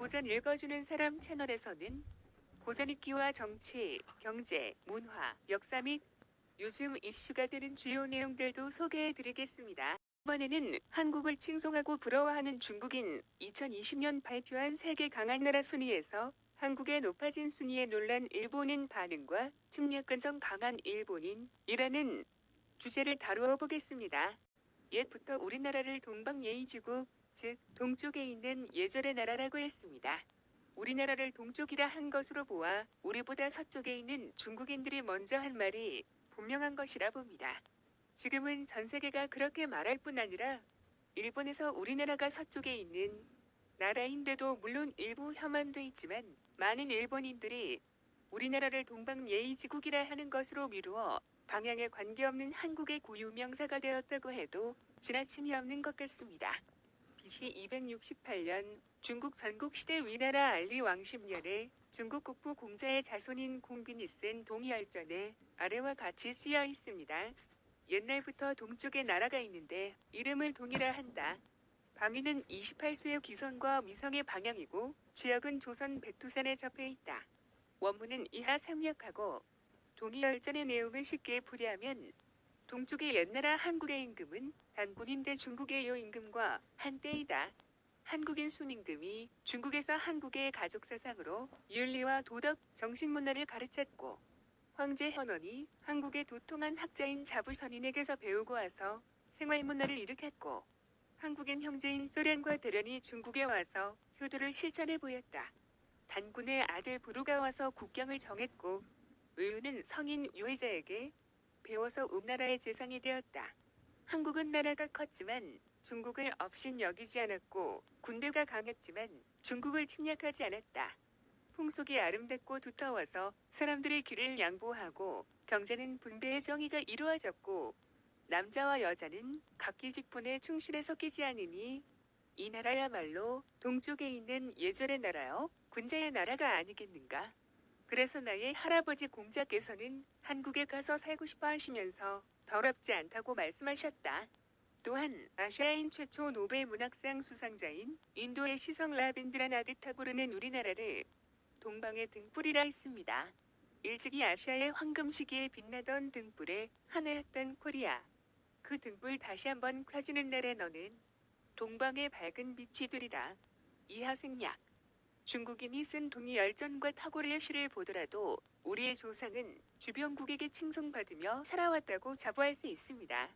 고전 읽어주는 사람 채널에서는 고전 읽기와 정치, 경제, 문화, 역사 및 요즘 이슈가 되는 주요 내용들도 소개해드리겠습니다. 이번에는 한국을 칭송하고 부러워하는 중국인 2020년 발표한 세계 강한 나라 순위에서 한국의 높아진 순위에 놀란 일본인 반응과 침략 근성 강한 일본인이라는 주제를 다루어 보겠습니다. 옛부터 우리나라를 동방예의지국, 즉 동쪽에 있는 예절의 나라라고 했습니다. 우리나라를 동쪽이라 한 것으로 보아 우리보다 서쪽에 있는 중국인들이 먼저 한 말이 분명한 것이라 봅니다. 지금은 전 세계가 그렇게 말할 뿐 아니라 일본에서 우리나라가 서쪽에 있는 나라인데도 물론 일부 혐한도 있지만 많은 일본인들이 우리나라를 동방예의지국이라 하는 것으로 미루어 방향에 관계없는 한국의 고유명사가 되었다고 해도 지나침이 없는 것 같습니다. BC 268년 중국 전국시대 위나라 알리 왕10년에 중국 국부 공자의 자손인 공빈이 쓴 동이열전에 아래와 같이 쓰여 있습니다. 옛날부터 동쪽에 나라가 있는데 이름을 동이라 한다. 방위는 28수의 기선과 미성의 방향이고 지역은 조선 백두산에 접해 있다. 원문은 이하 생략하고 동이열전의 내용을 쉽게 풀이하면 동쪽의 옛나라 한국의 임금은 단군인데 중국의 요임금과 한때이다. 한국인 순임금이 중국에서 한국의 가족사상으로 윤리와 도덕, 정신문화를 가르쳤고 황제 현원이 한국의 도통한 학자인 자부선인에게서 배우고 와서 생활문화를 일으켰고 한국인 형제인 소련과 대련이 중국에 와서 효도를 실천해 보였다. 단군의 아들 부루가 와서 국경을 정했고 의유는 성인 유해자에게 배워서 우나라의 재상이 되었다. 한국은 나라가 컸지만 중국을 업신 여기지 않았고 군대가 강했지만 중국을 침략하지 않았다. 풍속이 아름답고 두터워서 사람들의 귀를 양보하고 경제는 분배의 정의가 이루어졌고 남자와 여자는 각기 직분에 충실해서 끼지 않으니 이 나라야말로 동쪽에 있는 예절의 나라요 군자의 나라가 아니겠는가. 그래서 나의 할아버지 공자께서는 한국에 가서 살고 싶어 하시면서 더럽지 않다고 말씀하셨다. 또한 아시아인 최초 노벨 문학상 수상자인 인도의 시성 라벤드라나드 타고르는 우리나라를 동방의 등불이라 했습니다. 일찍이 아시아의 황금 시기에 빛나던 등불의 하나였던 코리아. 그 등불 다시 한번 켜지는 날에 너는 동방의 밝은 빛이 되리라. 이하 생략. 중국인이 쓴 동이열전과 타고르의 시를 보더라도 우리의 조상은 주변국에게 칭송받으며 살아왔다고 자부할 수 있습니다.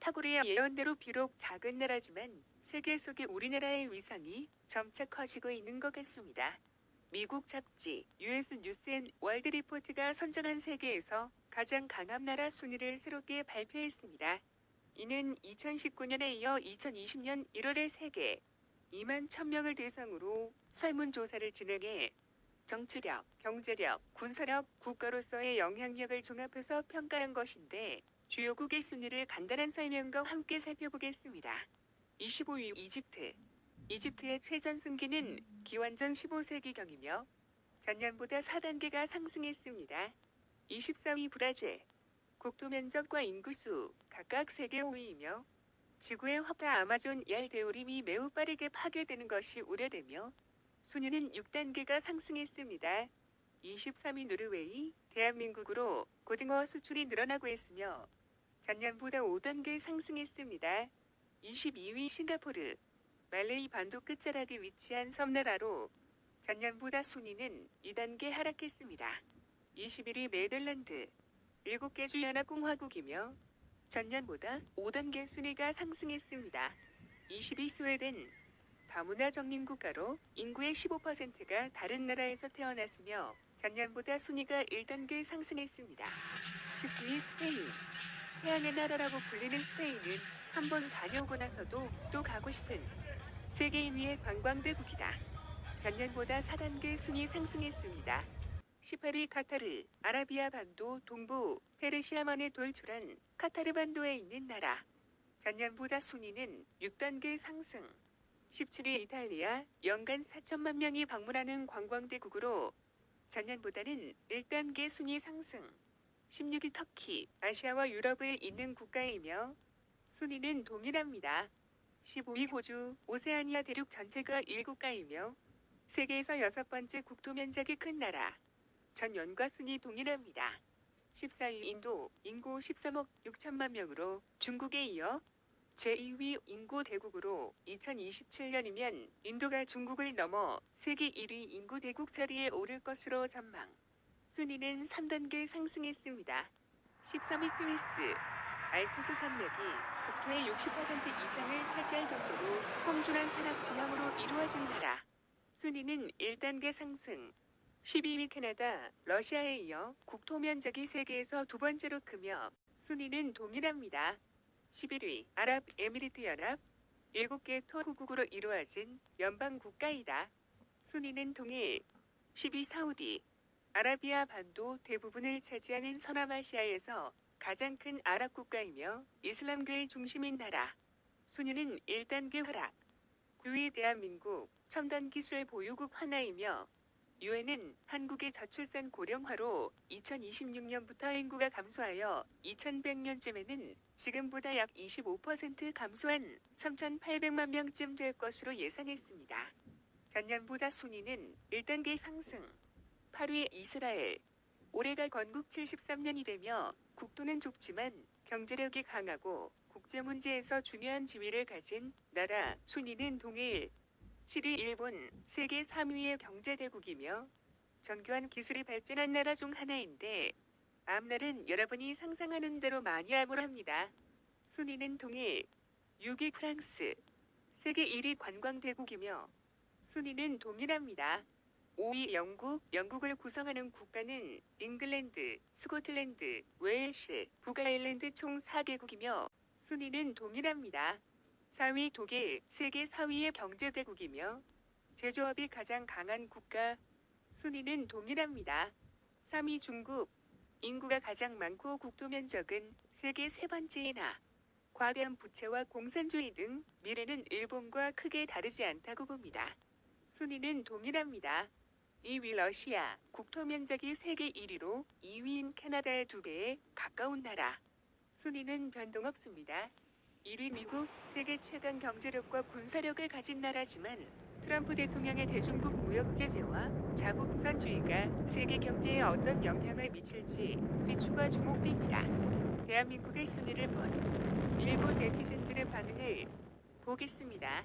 타고르의 예언대로 비록 작은 나라지만 세계 속에 우리나라의 위상이 점차 커지고 있는 것 같습니다. 미국 잡지 US 뉴스 앤 월드 리포트가 선정한 세계에서 가장 강한 나라 순위를 새롭게 발표했습니다. 이는 2019년에 이어 2020년 1월에 세계 2만 1000명을 대상으로 설문조사를 진행해 정치력, 경제력, 군사력, 국가로서의 영향력을 종합해서 평가한 것인데 주요국의 순위를 간단한 설명과 함께 살펴보겠습니다. 25위 이집트. 이집트의 최전승기는 기원전 15세기경이며 전년보다 4단계가 상승했습니다. 24위 브라질. 국토 면적과 인구수 각각 세계 5위이며 지구의 화파 아마존 열대우림이 매우 빠르게 파괴되는 것이 우려되며 순위는 6단계가 상승했습니다. 23위 노르웨이, 대한민국으로 고등어 수출이 늘어나고 있으며 전년보다 5단계 상승했습니다. 22위 싱가포르, 말레이 반도 끝자락에 위치한 섬나라로 전년보다 순위는 2단계 하락했습니다. 21위 네덜란드, 7개 주 연합공화국이며 전년보다 5단계 순위가 상승했습니다. 20위 스웨덴, 다문화 정림국가로 인구의 15%가 다른 나라에서 태어났으며 전년보다 순위가 1단계 상승했습니다. 19위 스페인, 태양의 나라라고 불리는 스페인은 한번 다녀오고 나서도 또 가고 싶은 세계인 위의 관광대국이다. 전년보다 4단계 순위 상승했습니다. 18위 카타르, 아라비아 반도 동부 페르시아만에 돌출한 카타르 반도에 있는 나라. 전년보다 순위는 6단계 상승. 17위 이탈리아, 연간 4천만 명이 방문하는 관광대국으로 전년보다는 1단계 순위 상승. 16위 터키, 아시아와 유럽을 잇는 국가이며 순위는 동일합니다. 15위 호주, 오세아니아 대륙 전체가 1국가이며 세계에서 6번째 국토 면적이 큰 나라. 전년과 순위 동일합니다. 14위 인도, 인구 13억 6천만 명으로 중국에 이어 제2위 인구 대국으로 2027년이면 인도가 중국을 넘어 세계 1위 인구 대국 자리에 오를 것으로 전망. 순위는 3단계 상승했습니다. 13위 스위스. 알프스 산맥이 국토의 60% 이상을 차지할 정도로 험준한 산악 지형으로 이루어진 나라. 순위는 1단계 상승. 12위 캐나다, 러시아에 이어 국토 면적이 세계에서 두 번째로 크며 순위는 동일합니다. 11위 아랍에미리트 연합. 7개 토호국으로 이루어진 연방 국가이다. 순위는 동일. 10위 사우디. 아라비아 반도 대부분을 차지하는 서남아시아에서 가장 큰 아랍 국가이며 이슬람교의 중심인 나라. 순위는 1단계 하락. 9위 대한민국, 첨단 기술 보유국 하나이며 유엔은 한국의 저출산 고령화로 2026년부터 인구가 감소하여 2100년쯤에는 지금보다 약 25% 감소한 3800만 명쯤 될 것으로 예상했습니다. 전년보다 순위는 1단계 상승. 8위 이스라엘. 올해가 건국 73년이 되며 국토는 좁지만 경제력이 강하고 국제 문제에서 중요한 지위를 가진 나라. 순위는 동일. 7위 일본. 세계 3위의 경제대국이며 정교한 기술이 발전한 나라 중 하나인데 앞날은 여러분이 상상하는 대로 많이 암울합니다. 순위는 동일. 6위 프랑스. 세계 1위 관광대국이며 순위는 동일합니다. 5위 영국. 영국을 구성하는 국가는 잉글랜드, 스코틀랜드, 웨일스, 북아일랜드 총 4개국이며 순위는 동일합니다. 4위 독일. 세계 4위의 경제대국이며 제조업이 가장 강한 국가. 순위는 동일합니다. 3위 중국. 인구가 가장 많고 국토 면적은 세계 세 번째이나 과대한 부채와 공산주의 등 미래는 일본과 크게 다르지 않다고 봅니다. 순위는 동일합니다. 2위 러시아. 국토 면적이 세계 1위로 2위인 캐나다의 2배에 가까운 나라. 순위는 변동 없습니다. 1위 미국. 세계 최강 경제력과 군사력을 가진 나라지만 트럼프 대통령의 대중국 무역 제재와 자국 우선주의가 세계 경제에 어떤 영향을 미칠지 귀추가 주목됩니다. 대한민국의 순위를 본 일본 네티즌들의 반응을 보겠습니다.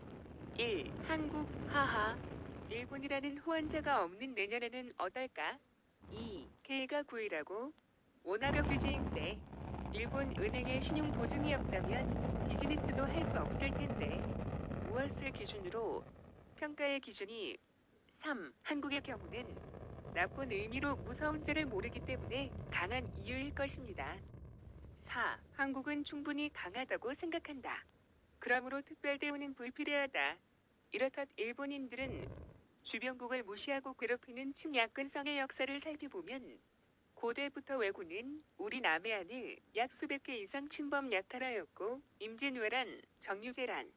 1. 한국, 하하. 일본이라는 후원자가 없는 내년에는 어떨까? 2. K가 9위라고? 원화력 규제인데 일본 은행의 신용 보증이 없다면 비즈니스도 할 수 없을 텐데 무엇을 기준으로? 평가의 기준이 3. 한국의 경우는 나쁜 의미로 무서운 죄를 모르기 때문에 강한 이유일 것입니다. 4. 한국은 충분히 강하다고 생각한다. 그러므로 특별 대우는 불필요하다. 이렇듯 일본인들은 주변국을 무시하고 괴롭히는 침략근성의 역사를 살펴보면 고대부터 왜군은 우리 남해안을 약 수백 개 이상 침범 약탈하였고 임진왜란, 정유재란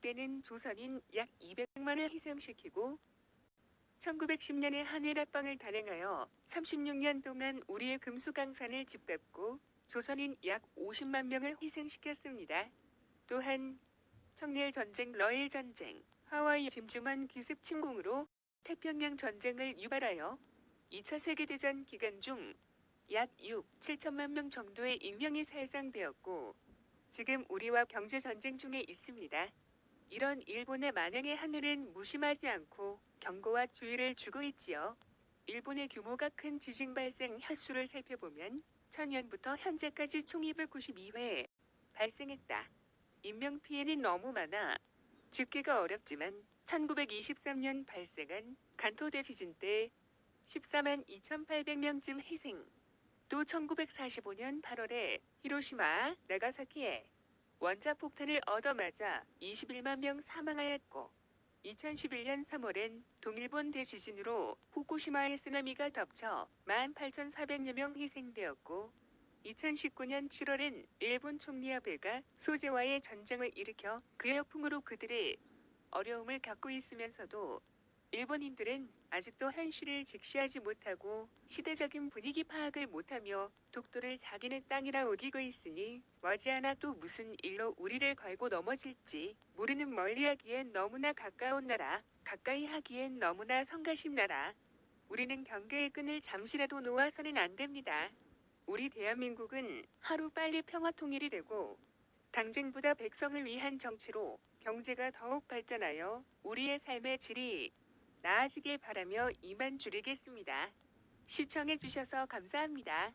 때는 조선인 약 200만을 희생시키고 1910년에 한일합방을 단행하여 36년 동안 우리의 금수강산을 짓밟고 조선인 약 50만 명을 희생시켰습니다. 또한 청일전쟁, 러일전쟁, 하와이 짐주만 기습 침공으로 태평양 전쟁을 유발하여 2차 세계대전 기간 중 약 7천만 명 정도의 인명이 살상되었고 지금 우리와 경제전쟁 중에 있습니다. 이런 일본의 만행의 하늘은 무심하지 않고 경고와 주의를 주고 있지요. 일본의 규모가 큰 지진 발생 횟수를 살펴보면 1000년부터 현재까지 총 292회 발생했다. 인명피해는 너무 많아 집계가 어렵지만 1923년 발생한 간토 대지진 때 14만 2,800명쯤 희생, 또 1945년 8월에 히로시마, 나가사키에 원자폭탄을 얻어맞아 21만 명 사망하였고 2011년 3월엔 동일본 대지진으로 후쿠시마의 쓰나미가 덮쳐 18,400여 명 희생되었고 2019년 7월엔 일본 총리 아베가 소재와의 전쟁을 일으켜 그 역풍으로 그들의 어려움을 겪고 있으면서도 일본인들은 아직도 현실을 직시하지 못하고 시대적인 분위기 파악을 못하며 독도를 자기네 땅이라 우기고 있으니 머지않아 또 무슨 일로 우리를 걸고 넘어질지 모르는 멀리하기엔 너무나 가까운 나라, 가까이 하기엔 너무나 성가신 나라. 우리는 경계의 끈을 잠시라도 놓아서는 안 됩니다. 우리 대한민국은 하루빨리 평화통일이 되고 당쟁보다 백성을 위한 정치로 경제가 더욱 발전하여 우리의 삶의 질이 나아지길 바라며 이만 줄이겠습니다. 시청해주셔서 감사합니다.